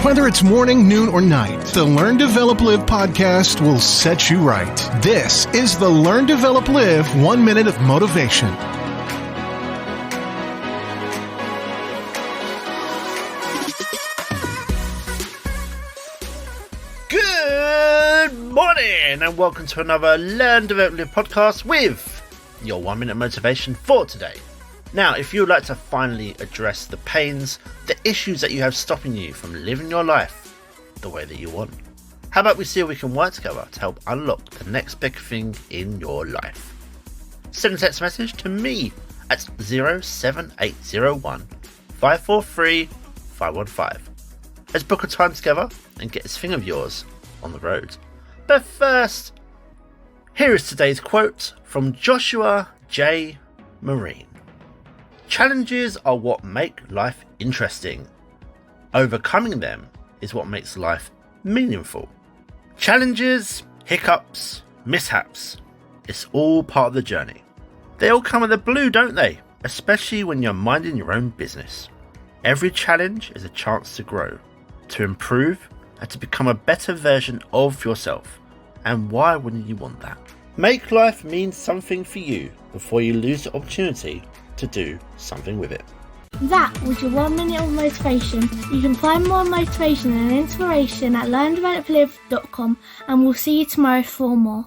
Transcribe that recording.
Whether it's morning, noon, or night, the Learn, Develop, Live podcast will set you right. This is the Learn, Develop, Live 1 Minute of Motivation. Good morning and welcome to another Learn, Develop, Live podcast with your 1 minute motivation for today. Now, if you would like to finally address the pains, the issues that you have stopping you from living your life the way that you want, how about we see if we can work together to help unlock the next big thing in your life? Send a text message to me at 07801 543 515. Let's book a time together and get this thing of yours on the road. But first, here is today's quote from Joshua J. Marine. Challenges are what make life interesting. Overcoming them is what makes life meaningful. Challenges, hiccups, mishaps, it's all part of the journey. They all come with the blue, don't they? Especially when you're minding your own business. Every challenge is a chance to grow, to improve, and to become a better version of yourself. And why wouldn't you want that? Make life mean something for you before you lose the opportunity to do something with it. That was your 1 minute of motivation. You can find more motivation and inspiration at learndeveloplive.com, and we'll see you tomorrow for more.